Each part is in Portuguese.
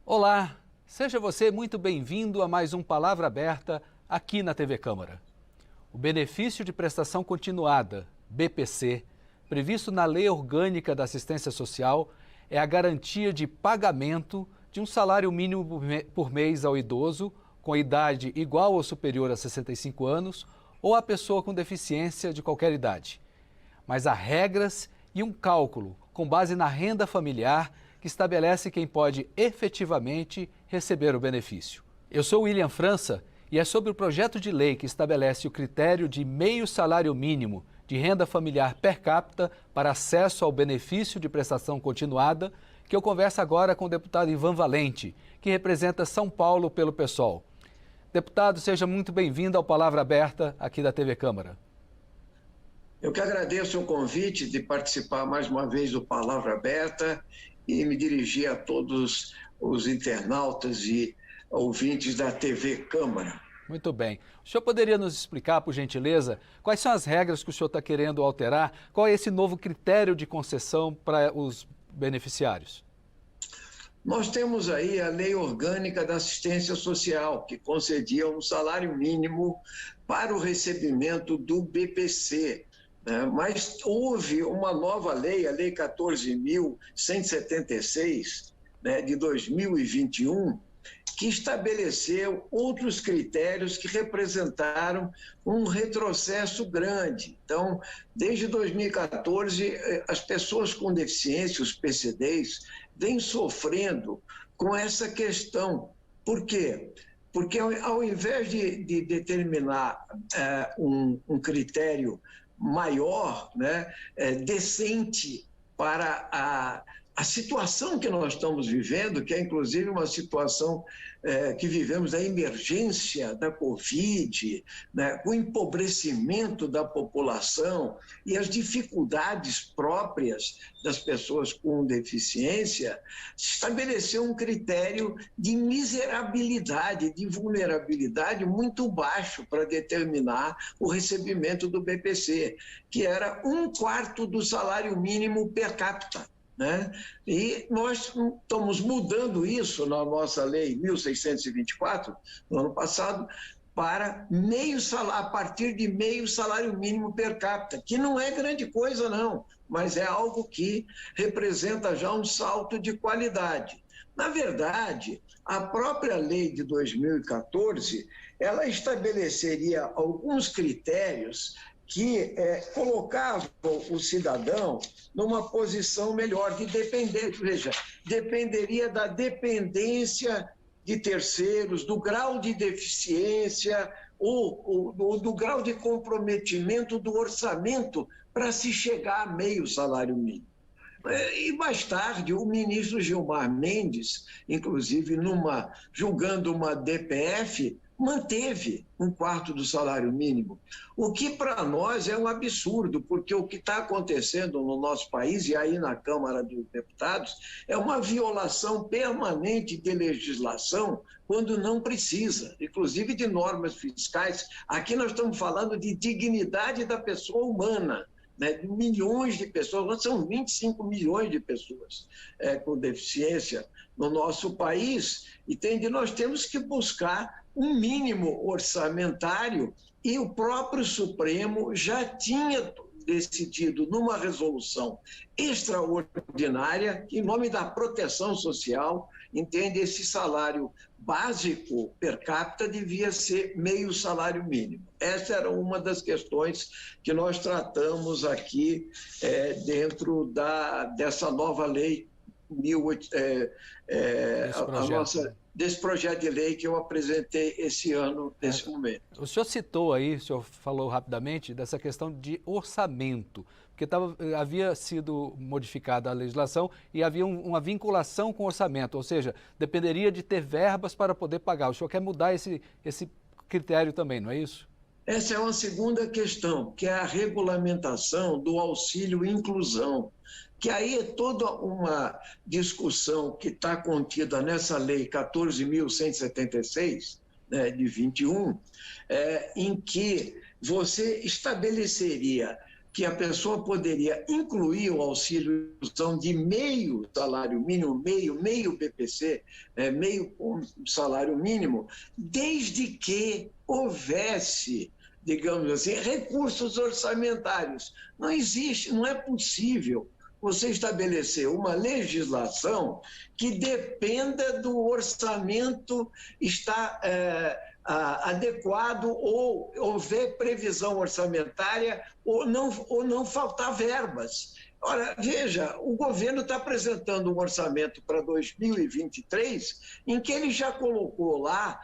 Olá, seja você muito bem-vindo a mais um Palavra Aberta aqui na TV Câmara. O benefício de prestação continuada, BPC, previsto na Lei Orgânica da Assistência Social, é a garantia de pagamento de um salário mínimo por mês ao idoso com idade igual ou superior a 65 anos ou à pessoa com deficiência de qualquer idade. Mas há regras e um cálculo com base na renda familiar que estabelece quem pode efetivamente receber o benefício. Eu sou William França e é sobre o projeto de lei que estabelece o critério de meio salário mínimo de renda familiar per capita para acesso ao benefício de prestação continuada que eu converso agora com o deputado Ivan Valente, que representa São Paulo pelo PSOL. Deputado, seja muito bem-vindo ao Palavra Aberta aqui da TV Câmara. Eu que agradeço o convite de participar mais uma vez do Palavra Aberta e me dirigir a todos os internautas e ouvintes da TV Câmara. Muito bem. O senhor poderia nos explicar, por gentileza, quais são as regras que o senhor está querendo alterar? Qual é esse novo critério de concessão para os beneficiários? Nós temos aí a Lei Orgânica da Assistência Social, que concedia um salário mínimo para o recebimento do BPC. Mas houve uma nova lei, a Lei 14.176, de 2021, que estabeleceu outros critérios que representaram um retrocesso grande. Então, desde 2014, as pessoas com deficiência, os PCDs, vêm sofrendo com essa questão. Por quê? Porque ao invés de determinar um critério maior, decente para a situação que nós estamos vivendo, que é inclusive uma situação que vivemos da emergência da Covid, o empobrecimento da população e as dificuldades próprias das pessoas com deficiência, se estabeleceu um critério de miserabilidade, de vulnerabilidade muito baixo para determinar o recebimento do BPC, que era 1/4 do salário mínimo per capita. E nós estamos mudando isso na nossa Lei 1.624, no ano passado, para meio salário, a partir de meio salário mínimo per capita, que não é grande coisa não, mas é algo que representa já um salto de qualidade. Na verdade, a própria lei de 2014, ela estabeleceria alguns critérios que colocavam o cidadão numa posição melhor de depender, veja, dependeria da dependência de terceiros, do grau de deficiência ou do grau de comprometimento do orçamento para se chegar a meio salário mínimo. E mais tarde, o ministro Gilmar Mendes, inclusive julgando uma DPF, manteve 1/4 do salário mínimo, o que para nós é um absurdo, porque o que está acontecendo no nosso país, e aí na Câmara dos Deputados, é uma violação permanente de legislação quando não precisa, inclusive de normas fiscais. Aqui nós estamos falando de dignidade da pessoa humana, de milhões de pessoas, são 25 milhões de pessoas com deficiência no nosso país, e nós temos que buscar um mínimo orçamentário, e o próprio Supremo já tinha decidido numa resolução extraordinária, em nome da proteção social, esse salário básico per capita devia ser meio salário mínimo. Essa era uma das questões que nós tratamos aqui dentro dessa nova lei, desse projeto de lei que eu apresentei esse ano, nesse momento. O senhor citou aí, o senhor falou rapidamente, dessa questão de orçamento, porque havia sido modificada a legislação e havia uma vinculação com o orçamento, ou seja, dependeria de ter verbas para poder pagar. O senhor quer mudar esse critério também, não é isso? Essa é uma segunda questão, que é a regulamentação do auxílio inclusão, que aí é toda uma discussão que está contida nessa lei 14.176, de 21, em que você estabeleceria que a pessoa poderia incluir o auxílio de meio salário mínimo, meio BPC, meio salário mínimo, desde que houvesse, digamos assim, recursos orçamentários. Não existe, não é possível você estabelecer uma legislação que dependa do orçamento estar adequado ou houver previsão orçamentária ou não faltar verbas. Ora, veja, o governo está apresentando um orçamento para 2023 em que ele já colocou lá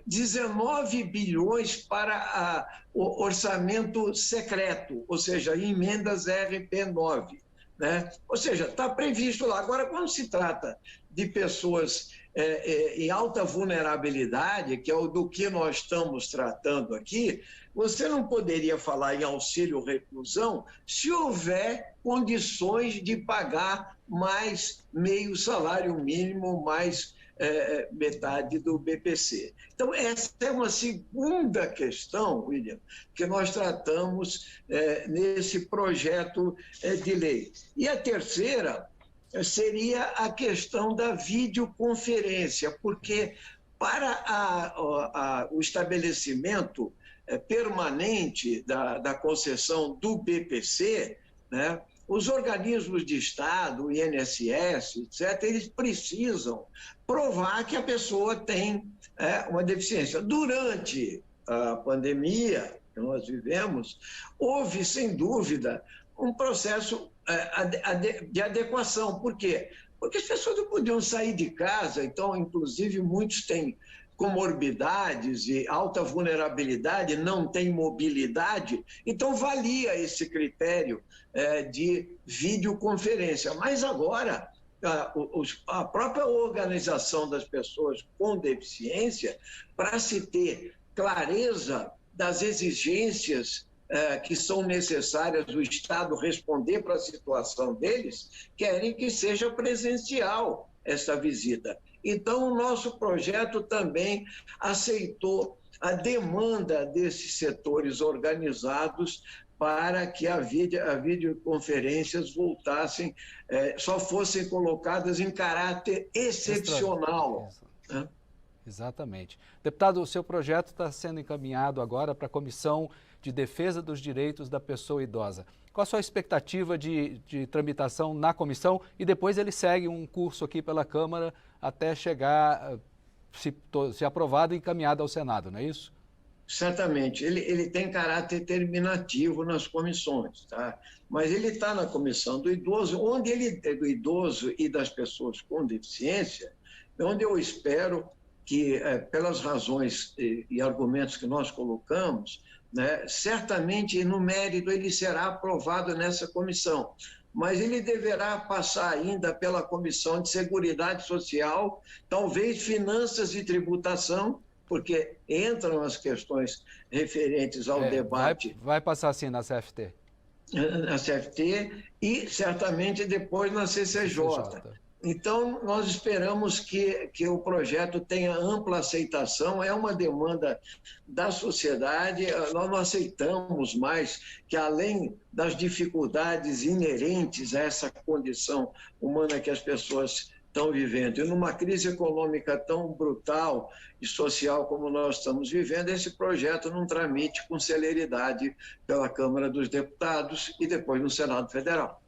19 bilhões para o orçamento secreto, ou seja, emendas RP9. Né? Ou seja, está previsto lá. Agora, quando se trata de pessoas em alta vulnerabilidade, que é do que nós estamos tratando aqui, você não poderia falar em auxílio reclusão se houver condições de pagar mais meio salário mínimo, mais metade do BPC. Então, essa é uma segunda questão, William, que nós tratamos nesse projeto de lei. E a terceira seria a questão da videoconferência, porque para o estabelecimento permanente da concessão do BPC, né, os organismos de Estado, o INSS, etc., eles precisam provar que a pessoa tem uma deficiência. Durante a pandemia que nós vivemos, houve, sem dúvida, um processo de adequação. Por quê? Porque as pessoas não podiam sair de casa, então, inclusive, muitos têm comorbidades e alta vulnerabilidade, não têm mobilidade, então valia esse critério de videoconferência. Mas agora, a própria organização das pessoas com deficiência, para se ter clareza das exigências que são necessárias do Estado responder para a situação deles, querem que seja presencial essa visita. Então, o nosso projeto também aceitou a demanda desses setores organizados para que as videoconferências voltassem, só fossem colocadas em caráter excepcional. Né? Exatamente. Deputado, o seu projeto está sendo encaminhado agora para a Comissão de Defesa dos Direitos da Pessoa Idosa. Qual a sua expectativa de tramitação na comissão? E depois ele segue um curso aqui pela Câmara até chegar, se aprovado e encaminhado ao Senado, não é isso? Certamente. Ele tem caráter terminativo nas comissões, tá? Mas ele está na comissão do idoso, onde ele é do idoso e das pessoas com deficiência, onde eu espero que, pelas razões e argumentos que nós colocamos, né, certamente, no mérito, ele será aprovado nessa comissão. Mas ele deverá passar ainda pela Comissão de Seguridade Social, talvez Finanças e Tributação, porque entram as questões referentes ao debate. Vai passar assim na CFT. Na CFT e, certamente, depois na CCJ. Então, nós esperamos que o projeto tenha ampla aceitação, é uma demanda da sociedade, nós não aceitamos mais que, além das dificuldades inerentes a essa condição humana que as pessoas estão vivendo, e numa crise econômica tão brutal e social como nós estamos vivendo, esse projeto não tramite com celeridade pela Câmara dos Deputados e depois no Senado Federal.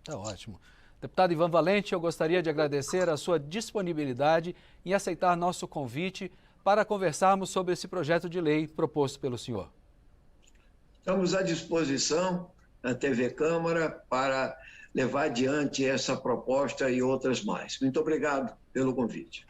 Tá ótimo. Deputado Ivan Valente, eu gostaria de agradecer a sua disponibilidade em aceitar nosso convite para conversarmos sobre esse projeto de lei proposto pelo senhor. Estamos à disposição na TV Câmara para levar adiante essa proposta e outras mais. Muito obrigado pelo convite.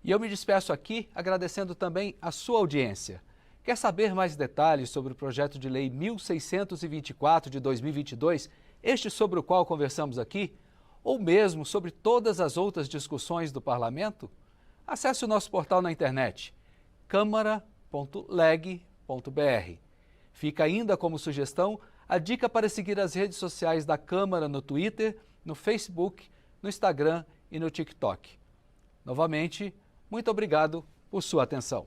E eu me despeço aqui agradecendo também a sua audiência. Quer saber mais detalhes sobre o projeto de lei 1624 de 2022, este sobre o qual conversamos aqui, ou mesmo sobre todas as outras discussões do Parlamento? Acesse o nosso portal na internet, câmara.leg.br. Fica ainda como sugestão a dica para seguir as redes sociais da Câmara no Twitter, no Facebook, no Instagram e no TikTok. Novamente, muito obrigado por sua atenção.